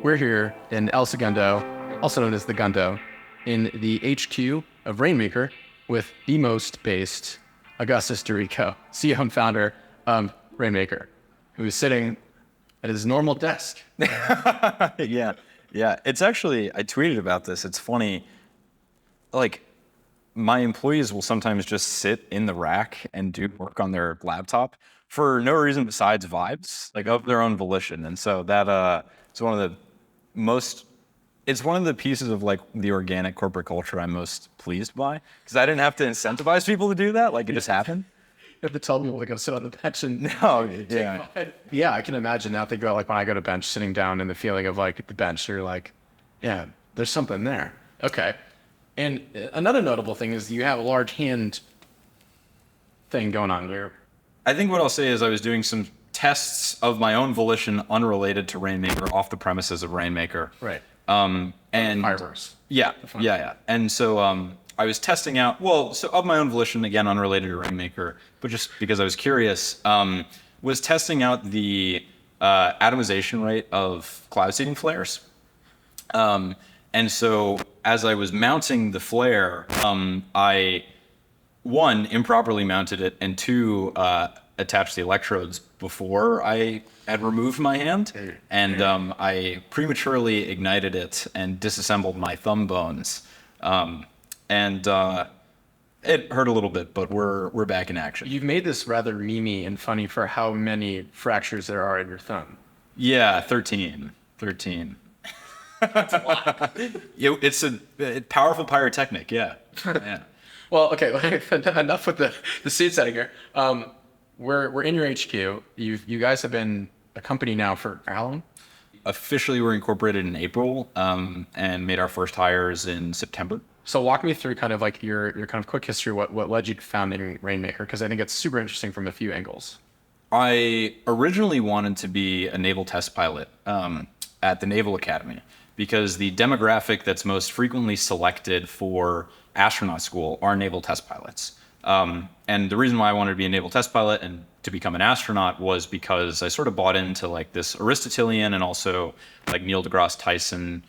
We're here in El Segundo, also known as the Gundo, in the HQ of Rainmaker with the most based Augustus Doricko, CEO and founder of Rainmaker, who is sitting at his normal desk. Yeah, yeah. It's actually, I tweeted about this. It's funny. Like, my employees will sometimes just sit in the rack and do work on their laptop for no reason besides vibes, like of their own volition. And so that it's one of the most, it's one of the pieces of like the organic corporate culture I'm most pleased by, because I didn't have to incentivize people to do that. Like, it just happened. You have to tell people to go sit on the bench and No, yeah. yeah, I can imagine now. Think about like when I go to bench, sitting down and the feeling of like the bench. You're like, yeah, there's something there. Okay. And another notable thing is you have a large hand thing going on here. I think what I'll say is I was doing some tests of my own volition unrelated to Rainmaker off the premises of Rainmaker. Right. And Fireworks. yeah. And so I was testing out, well, so of my own volition, again, unrelated to Rainmaker, but just because I was curious, was testing out the atomization rate of cloud seeding flares. And so as I was mounting the flare, I, one, improperly mounted it, and two, attached the electrodes before I had removed my hand. And I prematurely ignited it and disassembled my thumb bones. And it hurt a little bit, but we're back in action. You've made this rather memey and funny for how many fractures there are in your thumb. Yeah, 13. That's a lot. It's a powerful pyrotechnic, yeah. Yeah. Well, okay, enough with the seed setting here. We're in your HQ. You guys have been a company now for how long? Officially, we're incorporated in April, and made our first hires in September. So walk me through kind of like your kind of quick history, what led you to founding Rainmaker, because I think it's super interesting from a few angles. I originally wanted to be a naval test pilot at the Naval Academy, because the demographic that's most frequently selected for astronaut school are naval test pilots. And the reason why I wanted to be a naval test pilot and to become an astronaut was because I sort of bought into like this Aristotelian and also like Neil deGrasse Tyson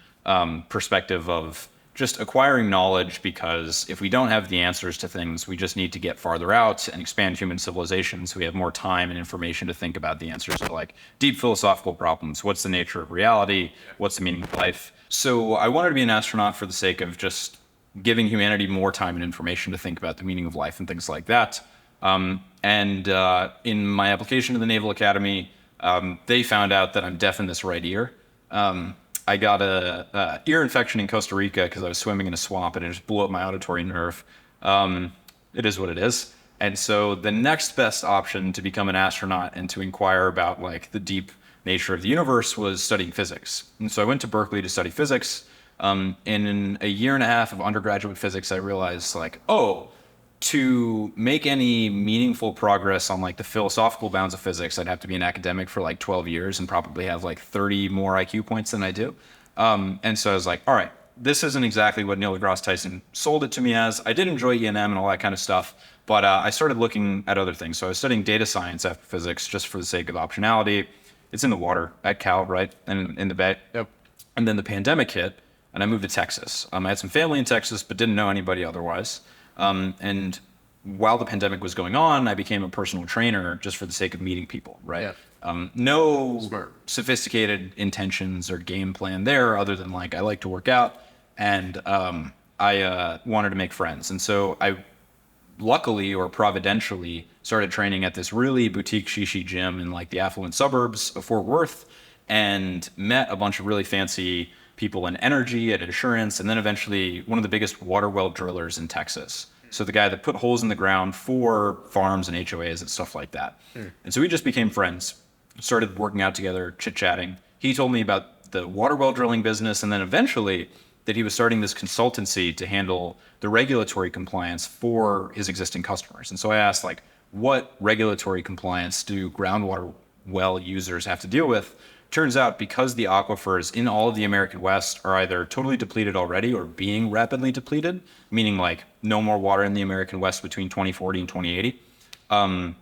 perspective of just acquiring knowledge, because if we don't have the answers to things, we just need to get farther out and expand human civilization so we have more time and information to think about the answers to like deep philosophical problems. What's the nature of reality? What's the meaning of life? So I wanted to be an astronaut for the sake of just giving humanity more time and information to think about the meaning of life and things like that. In my application to the Naval Academy, they found out that I'm deaf in this right ear. I got a ear infection in Costa Rica because I was swimming in a swamp and it just blew up my auditory nerve. It is what it is. And so the next best option to become an astronaut and to inquire about like the deep nature of the universe was studying physics. And so I went to Berkeley to study physics. And in a year and a half of undergraduate physics, I realized like, oh, to make any meaningful progress on like the philosophical bounds of physics, I'd have to be an academic for like 12 years and probably have like 30 more IQ points than I do. And so I was like, all right, this isn't exactly what Neil deGrasse Tyson sold it to me as. I did enjoy E&M and all that kind of stuff, but I started looking at other things. So I was studying data science after physics just for the sake of optionality. It's in the water at Cal, right? And in the bay. Yep. And then the pandemic hit and I moved to Texas. I had some family in Texas, but didn't know anybody otherwise. And while the pandemic was going on, I became a personal trainer just for the sake of meeting people, right? Yeah. No Smart. sophisticated intentions or game plan there other than like I like to work out and I wanted to make friends. And so I luckily or providentially started training at this really boutique shishi gym in like the affluent suburbs of Fort Worth and met a bunch of really fancy people in energy and insurance, and then eventually one of the biggest water well drillers in Texas. So the guy that put holes in the ground for farms and HOAs and stuff like that. And so we just became friends, started working out together, chit-chatting. He told me about the water well drilling business, and then eventually that he was starting this consultancy to handle the regulatory compliance for his existing customers. And so I asked, like, what regulatory compliance do groundwater well users have to deal with? Turns out because the aquifers in all of the American West are either totally depleted already or being rapidly depleted, meaning like no more water in the American West between 2040 and 2080,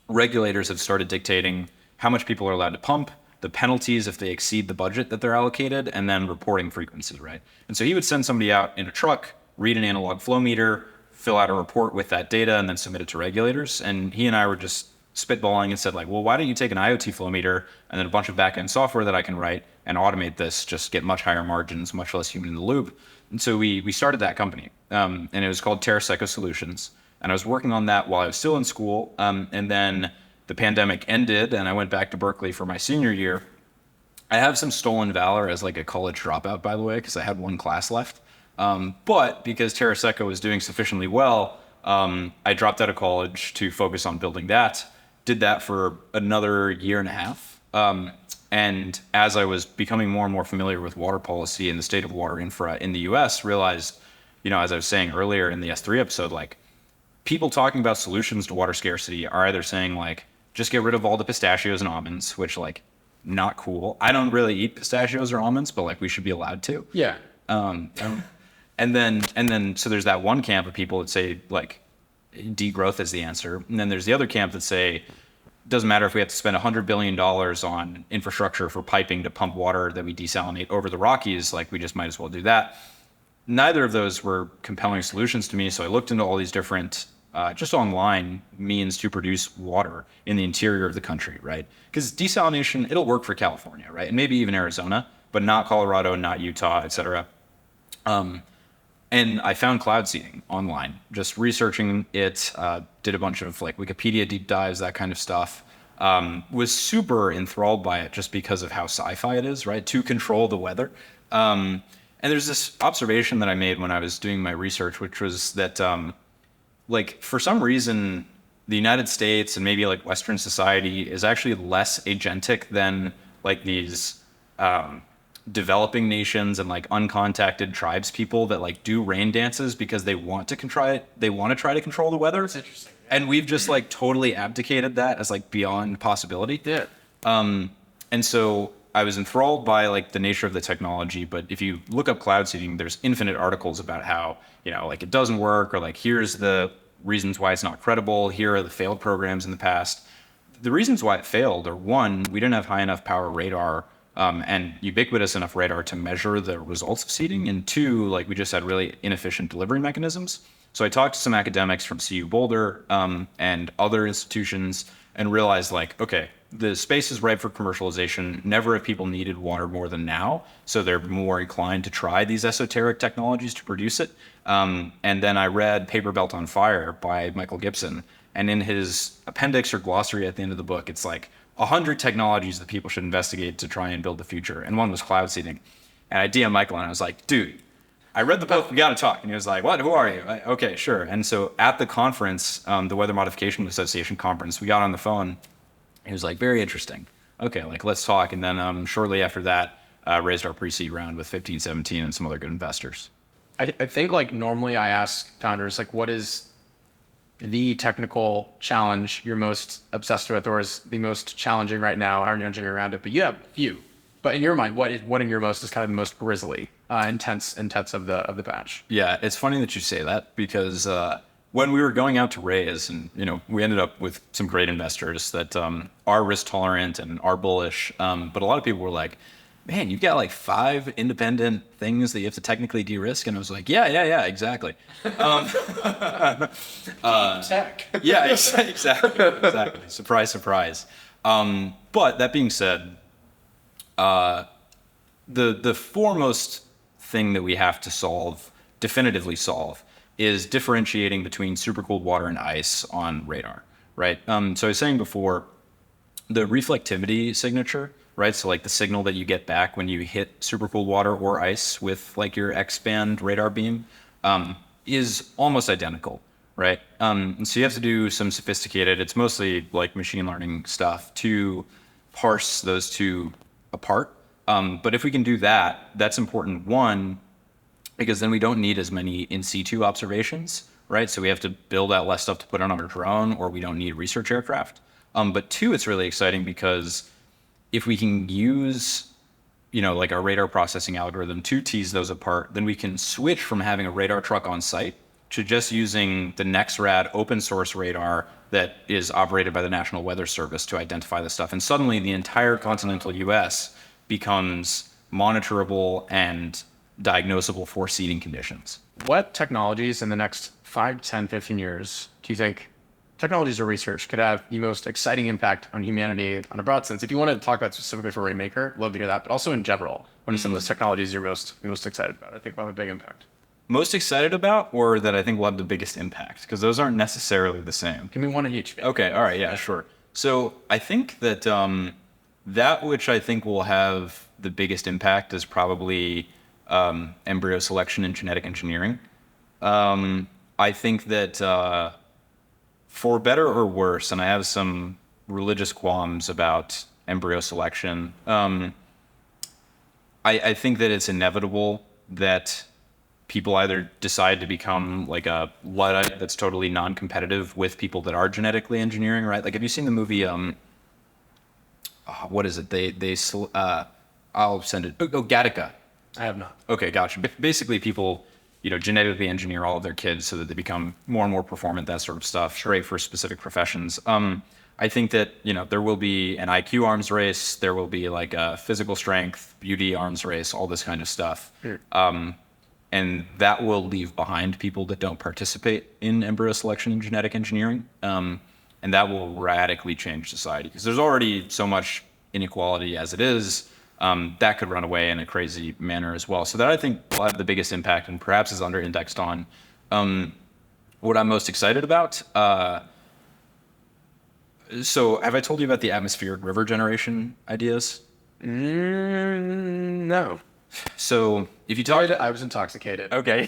regulators have started dictating how much people are allowed to pump, the penalties if they exceed the budget that they're allocated, and then reporting frequency, right? And so he would send somebody out in a truck, read an analog flow meter, fill out a report with that data, and then submit it to regulators. And he and I were just spitballing and said, like, well, why don't you take an IoT flow meter and then a bunch of back-end software that I can write and automate this, just get much higher margins, much less human in the loop. And so we started that company, and it was called TerraSeco Solutions. And I was working on that while I was still in school. And then the pandemic ended, and I went back to Berkeley for my senior year. I have some stolen valor as like a college dropout, by the way, because I had one class left. But because TerraSeco was doing sufficiently well, I dropped out of college to focus on building that. Did that for another year and a half. And as I was becoming more and more familiar with water policy and the state of water infra in the US, realized, as I was saying earlier in the S3 episode, like people talking about solutions to water scarcity are either saying like, just get rid of all the pistachios and almonds, which like not cool. I don't really eat pistachios or almonds, but like we should be allowed to. Yeah. And then so there's that one camp of people that say like degrowth is the answer. And then there's the other camp that say, doesn't matter if we have to spend $100 billion on infrastructure for piping to pump water that we desalinate over the Rockies, like we just might as well do that. Neither of those were compelling solutions to me. So I looked into all these different, just online means to produce water in the interior of the country, right? Because desalination, it'll work for California, right? And maybe even Arizona, but not Colorado, not Utah, et cetera. And I found cloud seeding online, just researching it, did a bunch of like Wikipedia deep dives, that kind of stuff. Was super enthralled by it just because of how sci-fi it is, right? To control the weather. And there's this observation that I made when I was doing my research, which was that like for some reason, the United States and maybe like Western society is actually less agentic than like these developing nations and like uncontacted tribes people that like do rain dances because they want to try to control the weather. That's interesting. And we've just like totally abdicated that as like beyond possibility. Yeah. And so I was enthralled by like the nature of the technology, but if you look up cloud seeding, there's infinite articles about how, like it doesn't work, or like here's the reasons why it's not credible, here are the failed programs in the past. The reasons why it failed are, one, we didn't have high enough power radar and ubiquitous enough radar to measure the results of seeding, and two, like we just had really inefficient delivery mechanisms. So I talked to some academics from CU Boulder and other institutions and realized like, okay, the space is ripe for commercialization. Never have people needed water more than now. So they're more inclined to try these esoteric technologies to produce it. And then I read Paper Belt on Fire by Michael Gibson. And in his appendix or glossary at the end of the book, it's like 100 technologies that people should investigate to try and build the future. And one was cloud seeding. And I DM'd Michael and I was like, dude, I read the book, we got to talk. And he was like, what, who are you? Okay, sure. And so at the conference, the Weather Modification Association conference, we got on the phone. He was like, very interesting. Okay, like let's talk. And then shortly after that, raised our pre-seed round with 1517 and some other good investors. I think like normally I ask founders, like what is the technical challenge you're most obsessed with, or is the most challenging right now? How are you engineering around it? But you have a few. But in your mind, what in your most is kind of the most grisly, intense of the batch? Yeah, it's funny that you say that because when we were going out to raise, and we ended up with some great investors that are risk tolerant and are bullish, but a lot of people were like, man, you've got like 5 independent things that you have to technically de-risk. And I was like, yeah, exactly. Tech. Yeah, exactly. Surprise, surprise. But that being said, the foremost thing that we have to definitively solve, is differentiating between supercooled water and ice on radar, right? So I was saying before, the reflectivity signature, right? So like the signal that you get back when you hit supercooled water or ice with like your X-band radar beam is almost identical, right? And so you have to do some sophisticated, it's mostly like machine learning stuff to parse those two apart. But if we can do that, that's important. One, because then we don't need as many in situ observations, right? So we have to build out less stuff to put on our drone, or we don't need research aircraft. But two, it's really exciting because if we can use, like our radar processing algorithm to tease those apart, then we can switch from having a radar truck on site to just using the NextRad open source radar that is operated by the National Weather Service to identify this stuff. And suddenly the entire continental US becomes monitorable and diagnosable for seeding conditions. What technologies in the next 5, 10, 15 years do you think technologies or research could have the most exciting impact on humanity on a broad sense? If you want to talk about specifically for Rainmaker, love to hear that, but also in general, what are some of those technologies you're most excited about? I think will have a big impact. Most excited about, or that I think will have the biggest impact? Because those aren't necessarily the same. Give me one of each. Okay, all right, yeah, sure. So I think that that which I think will have the biggest impact is probably embryo selection and genetic engineering. I think that for better or worse, and I have some religious qualms about embryo selection, I think that it's inevitable that people either decide to become like a Luddite that's totally non-competitive with people that are genetically engineering, right? Like, have you seen the movie, what is it? I'll send it. Oh, Gattaca. I have not. Okay, gotcha. Basically, people, genetically engineer all of their kids so that they become more and more performant, that sort of stuff, great for specific professions. I think that, there will be an IQ arms race, there will be like a physical strength, beauty arms race, all this kind of stuff. And that will leave behind people that don't participate in embryo selection and genetic engineering. And that will radically change society because there's already so much inequality as it is. That could run away in a crazy manner as well. So that I think will have the biggest impact and perhaps is under indexed on. What I'm most excited about, so have I told you about the atmospheric river generation ideas? No. So if you talk, I was intoxicated. okay.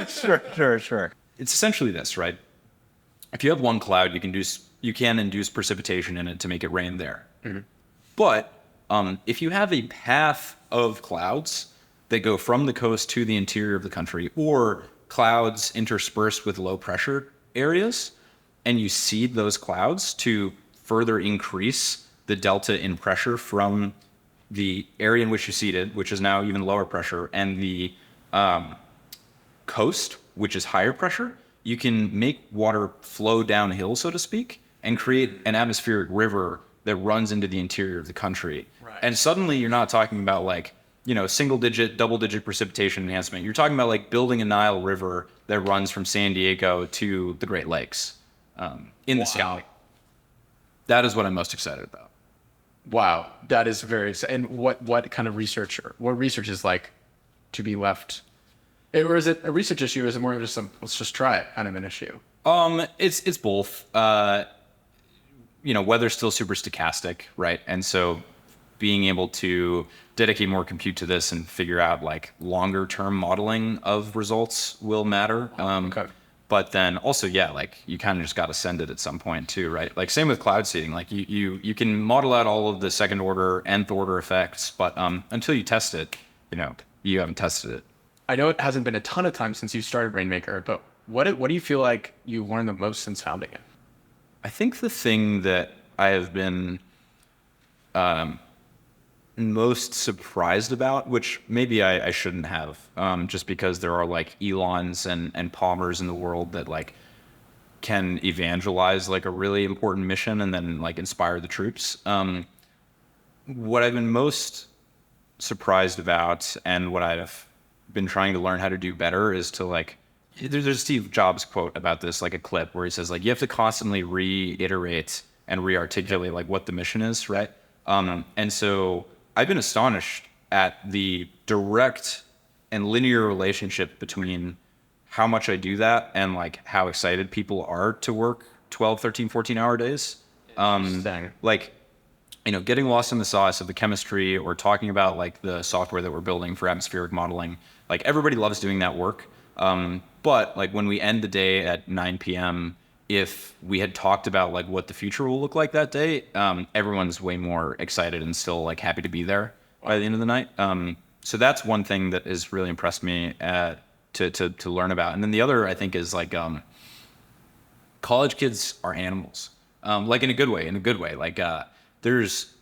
Sure. It's essentially this, right? If you have one cloud, you can induce precipitation in it to make it rain there. Mm-hmm. But if you have a path of clouds that go from the coast to the interior of the country, or clouds interspersed with low pressure areas, and you seed those clouds to further increase the delta in pressure from the area in which you seeded, which is now even lower pressure, and the coast, which is higher pressure, you can make water flow downhill, so to speak, and create an atmospheric river that runs into the interior of the country. Right. And suddenly you're not talking about like, single digit, double digit precipitation enhancement. You're talking about like building a Nile River that runs from San Diego to the Great Lakes in the sky. That is what I'm most excited about. Wow, that is very. And what kind of research is like to be left? Or is it a research issue? Or is it more of just let's just try it kind of an issue? It's both. Weather's still super stochastic, right? And so being able to dedicate more compute to this and figure out like longer term modeling of results will matter. Okay. But then also, yeah, like you kind of just got to send it at some point too, right? Like same with cloud seeding, like you can model out all of the second order, nth order effects, but until you test it, you haven't tested it. I know it hasn't been a ton of time since you started Rainmaker, but what do you feel like you learned the most since founding it? I think the thing that I have been most surprised about, which maybe I shouldn't have, just because there are like Elons and Palmers in the world that like can evangelize like a really important mission and then like inspire the troops. What I've been most surprised about and what I've been trying to learn how to do better is to like, there's a Steve Jobs quote about this, like a clip where he says like, you have to constantly reiterate and re-articulate like what the mission is, right? And so I've been astonished at the direct and linear relationship between how much I do that and like how excited people are to work 12, 13, 14-hour days. Like, getting lost in the sauce of the chemistry or talking about like the software that we're building for atmospheric modeling, like everybody loves doing that work. But like when we end the day at 9 p.m., if we had talked about like what the future will look like that day, everyone's way more excited and still like happy to be there by the end of the night. So that's one thing that has really impressed me to learn about. And then the other I think is like college kids are animals, like in a good way. Like there's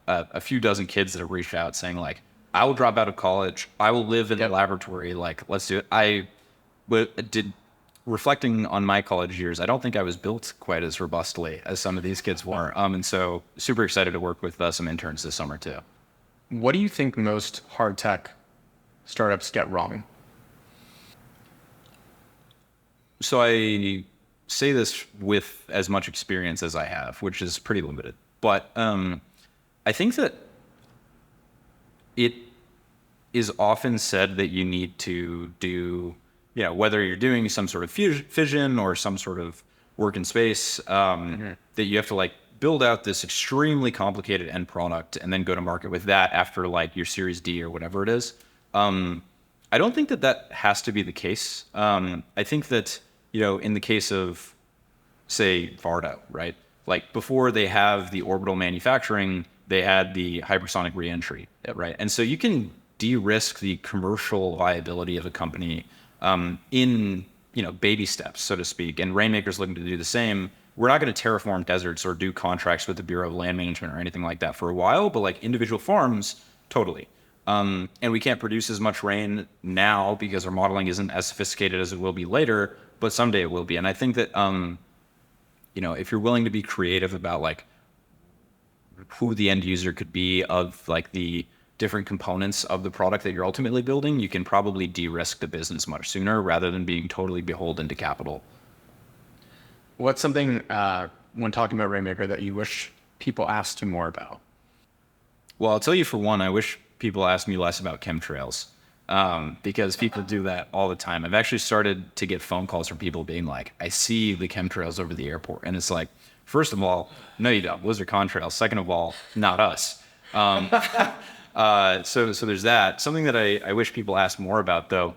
a few dozen kids that have reached out saying like, I will drop out of college, I will live in the laboratory, like let's do it. but reflecting on my college years, I don't think I was built quite as robustly as some of these kids were. And so super excited to work with some interns this summer too. What do you think most hard tech startups get wrong? So I say this with as much experience as I have, which is pretty limited. But I think that it is often said that you need to do, whether you're doing some sort of fission or some sort of work in space, that you have to like build out this extremely complicated end product and then go to market with that after like your Series D or whatever it is. I don't think that that has to be the case. I think that, in the case of, say, Vardo, right? Like before they have the orbital manufacturing, they had the hypersonic reentry, right? And so you can de-risk the commercial viability of a company in, baby steps, so to speak. And Rainmaker's looking to do the same. We're not going to terraform deserts or do contracts with the Bureau of Land Management or anything like that for a while, but like individual farms, totally. And we can't produce as much rain now because our modeling isn't as sophisticated as it will be later, but someday it will be. And I think that, if you're willing to be creative about like who the end user could be of like the different components of the product that you're ultimately building, you can probably de-risk the business much sooner rather than being totally beholden to capital. What's something when talking about Rainmaker that you wish people asked you more about? Well, I'll tell you for one, I wish people asked me less about chemtrails because people do that all the time. I've actually started to get phone calls from people being like, I see the chemtrails over the airport. And it's like, first of all, no, you don't. Those are contrails. Second of all, not us. So there's that. Something that I wish people asked more about, though,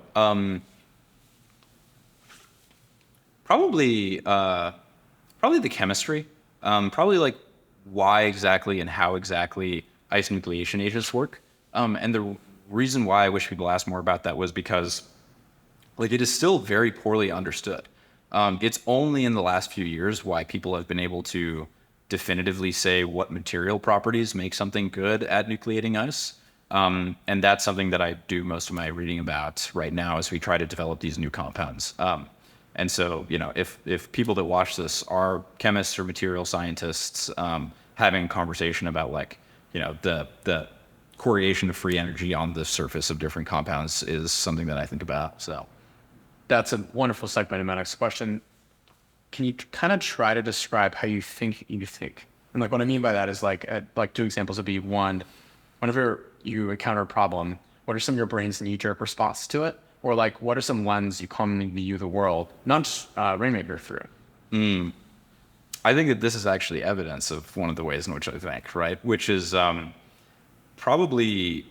probably the chemistry. Probably like why exactly and how exactly isonucleation agents work. And the reason why I wish people asked more about that was because like it is still very poorly understood. It's only in the last few years why people have been able to definitively say what material properties make something good at nucleating ice. And that's something that I do most of my reading about right now as we try to develop these new compounds. And so, if people that watch this are chemists or material scientists, having a conversation about like, the correlation of free energy on the surface of different compounds is something that I think about. So that's a wonderful segue to my next question. Can you kind of try to describe how you think? And like what I mean by that is like two examples would be one, whenever you encounter a problem, what are some of your brain's knee-jerk responses to it? Or like what are some lenses you commonly view the world, not just Rainmaker through? I think that this is actually evidence of one of the ways in which I think, right? Which is probably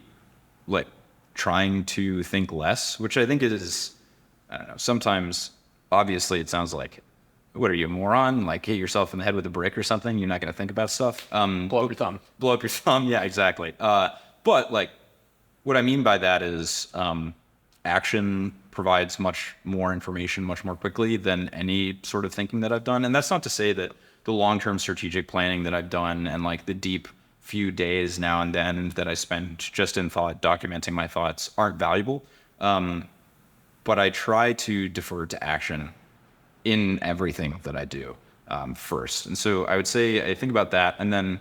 like trying to think less, which I think is, I don't know, sometimes obviously it sounds like, what are you, a moron? Like hit yourself in the head with a brick or something? You're not going to think about stuff? Blow up your thumb. Blow up your thumb, yeah, exactly. But like what I mean by that is action provides much more information much more quickly than any sort of thinking that I've done. And that's not to say that the long-term strategic planning that I've done and like the deep few days now and then that I spend just in thought, documenting my thoughts aren't valuable. But I try to defer to action in everything that I do first. And so I would say I think about that. And then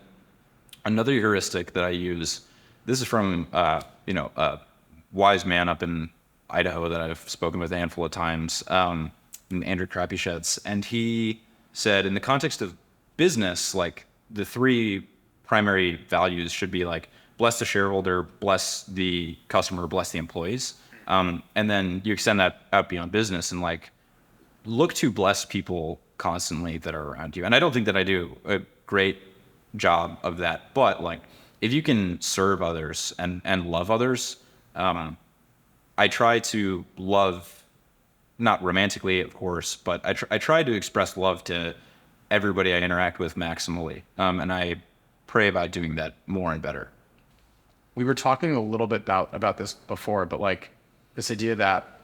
another heuristic that I use, this is from, a wise man up in Idaho that I've spoken with a handful of times, Andrew Krapischetz, and he said in the context of business, like the three primary values should be like bless the shareholder, bless the customer, bless the employees. And then you extend that out beyond business and like look to bless people constantly that are around you. And I don't think that I do a great job of that, but like if you can serve others and love others, I try to love, not romantically, of course, but I try to express love to everybody I interact with maximally. And I pray about doing that more and better. We were talking a little bit about this before, but like this idea that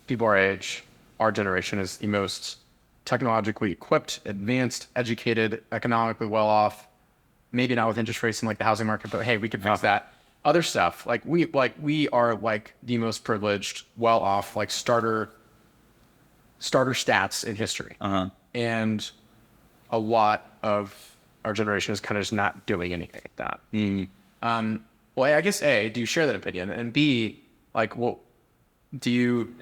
people our age, our generation is the most technologically equipped, advanced, educated, economically well off, maybe not with interest rates in like the housing market, but hey, we could fix that. Other stuff, we are like the most privileged, well off, like starter starter stats in history. And a lot of our generation is kind of just not doing anything like that. Well, I guess A, do you share that opinion? And B, like, what do you,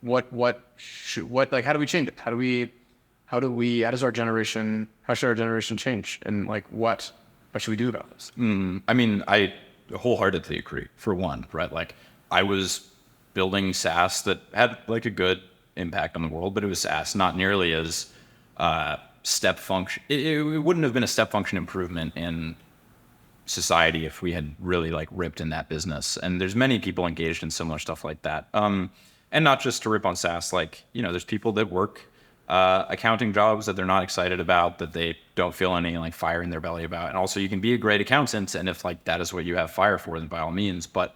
what like, how do we change it? How should our generation change? And like, what should we do about this? I mean, I wholeheartedly agree, for one, right? Like, I was building SaaS that had like a good impact on the world, but it was SaaS, not nearly as step function. It wouldn't have been a step function improvement in society if we had really like ripped in that business. And there's many people engaged in similar stuff like that. And not just to rip on SaaS, like, you know, there's people that work accounting jobs that they're not excited about, that they don't feel any like fire in their belly about. And also, you can be a great accountant, and if like that is what you have fire for, then by all means. But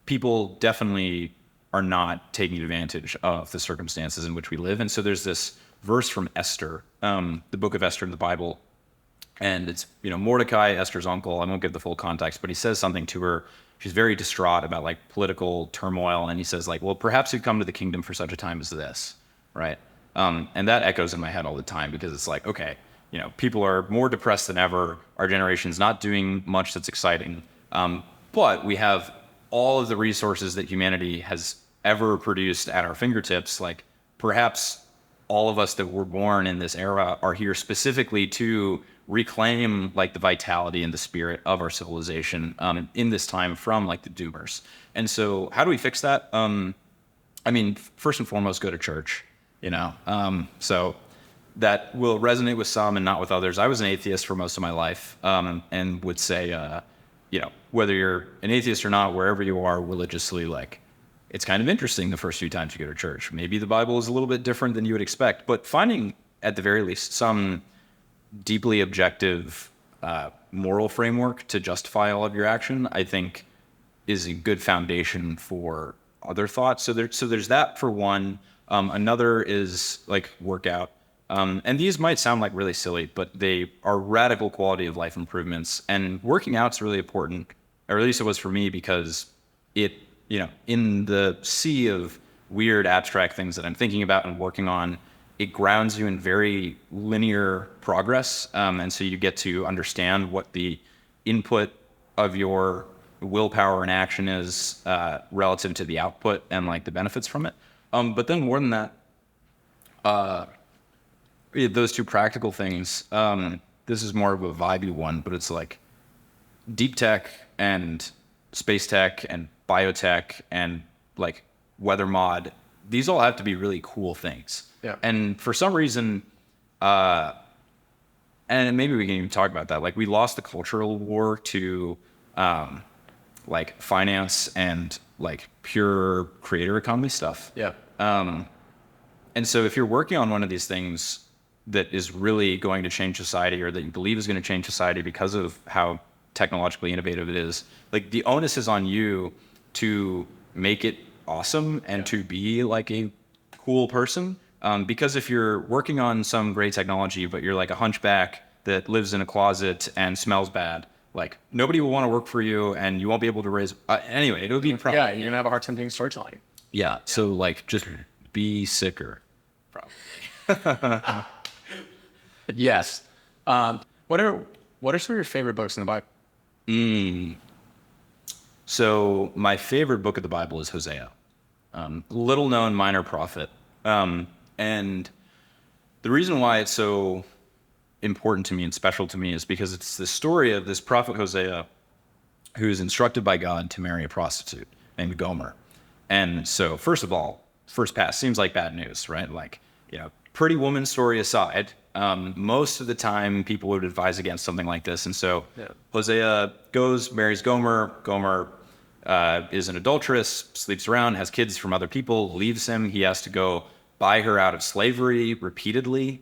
people definitely are not taking advantage of the circumstances in which we live. And so there's this verse from Esther, the book of Esther in the Bible, and it's, you know, Mordecai, Esther's uncle. I won't give the full context, but he says something to her. She's very distraught about like political turmoil, and he says like, well, perhaps you've come to the kingdom for such a time as this, right? And that echoes in my head all the time, because it's like, okay, you know, people are more depressed than ever. Our generation's not doing much that's exciting, but we have all of the resources that humanity has ever produced at our fingertips. Like, perhaps all of us that were born in this era are here specifically to reclaim like the vitality and the spirit of our civilization in this time from like the doomers. And so how do we fix that? I mean, first and foremost, go to church, you know? So that will resonate with some and not with others. I was an atheist for most of my life, and would say, you know, whether you're an atheist or not, wherever you are religiously, like, it's kind of interesting the first few times you go to church. Maybe the Bible is a little bit different than you would expect, but finding, at the very least, some deeply objective moral framework to justify all of your action, I think, is a good foundation for other thoughts. So there's that for one. Another is like workout. And these might sound like really silly, but they are radical quality of life improvements. And working out's really important, or at least it was for me, because it, you know, in the sea of weird abstract things that I'm thinking about and working on, it grounds you in very linear progress. And so you get to understand what the input of your willpower and action is relative to the output and like the benefits from it. But then more than that, those two practical things, this is more of a vibey one, but it's like deep tech and space tech and biotech and like weather mod. These all have to be really cool things. Yeah. And for some reason, and maybe we can even talk about that, like we lost the cultural war to like finance and like pure creator economy stuff. Yeah. And so if you're working on one of these things that is really going to change society, or that you believe is going to change society because of how technologically innovative it is, like the onus is on you to make it awesome and to be like a cool person. Because if you're working on some great technology, but you're like a hunchback that lives in a closet and smells bad, like nobody will want to work for you, and you won't be able to raise, anyway, it'll be a problem. Yeah, you're gonna have a hard time doing storytelling. Yeah. So like just be sicker. Probably. Yes. What are some of your favorite books in the Bible? So my favorite book of the Bible is Hosea, little known minor prophet. And the reason why it's so important to me and special to me is because it's the story of this prophet Hosea who is instructed by God to marry a prostitute named Gomer. And so first of all, first pass seems like bad news, right? Like, you know, pretty woman story aside, most of the time people would advise against something like this. And so Hosea goes, marries Gomer. Gomer is an adulteress, sleeps around, has kids from other people, leaves him. He has to go buy her out of slavery repeatedly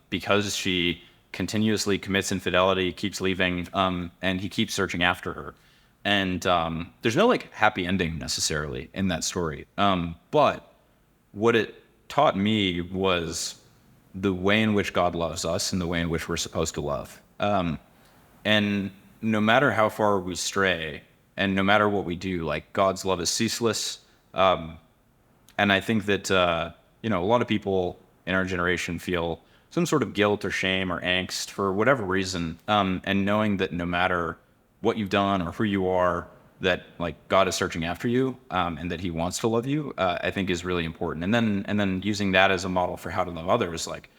because she continuously commits infidelity, keeps leaving, and he keeps searching after her. And there's no like happy ending necessarily in that story. But what it taught me was the way in which God loves us and the way in which we're supposed to love. And no matter how far we stray and no matter what we do, like God's love is ceaseless. And I think that you know, a lot of people in our generation feel some sort of guilt or shame or angst for whatever reason. And knowing that no matter what you've done or who you are, that like God is searching after you, and that he wants to love you, I think is really important. And then using that as a model for how to love others, like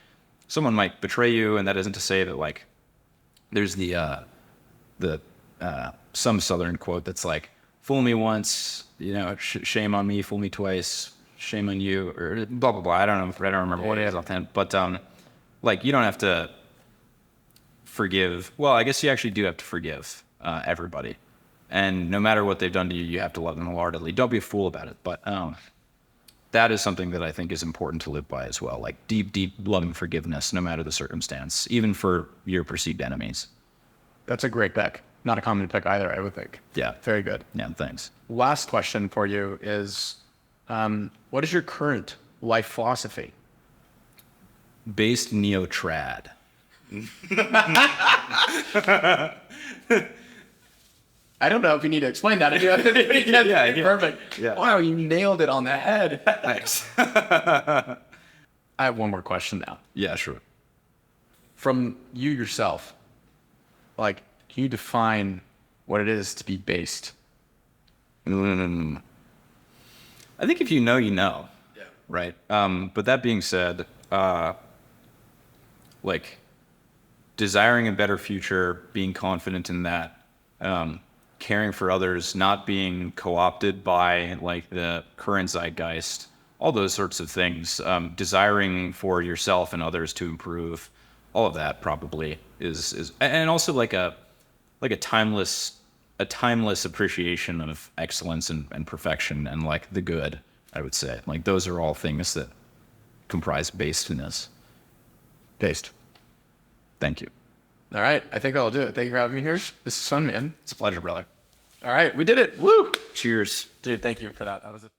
someone might betray you. And that isn't to say that like, there's some Southern quote that's like, fool me once, you know, shame on me, fool me twice, shame on you, or blah, blah, blah. I don't remember what it is offhand, but, like you don't have to forgive. Well, I guess you actually do have to forgive, everybody. And no matter what they've done to you, you have to love them wholeheartedly. Don't be a fool about it. But, that is something that I think is important to live by as well. Like deep, deep love and forgiveness, no matter the circumstance, even for your perceived enemies. That's a great pick. Not a common pick either, I would think. Yeah. Very good. Yeah, thanks. Last question for you is, what is your current life philosophy? Based neo-trad. I don't know if you need to explain that. Yeah, perfect. Yeah. Wow, you nailed it on the head. Thanks. I have one more question now. Yeah, sure. From you yourself, like, can you define what it is to be based? I think if you know, you know. Yeah. Right. But that being said, like desiring a better future, being confident in that, caring for others, not being co-opted by like the current zeitgeist, all those sorts of things, desiring for yourself and others to improve, all of that probably is, and also like a timeless appreciation of excellence and perfection and like the good, I would say. Like those are all things that comprise basedness. Based. Thank you. All right. I think that'll do it. Thank you for having me here. This is fun, man. It's a pleasure, brother. All right. We did it. Woo! Cheers. Dude, thank you for that. That was it.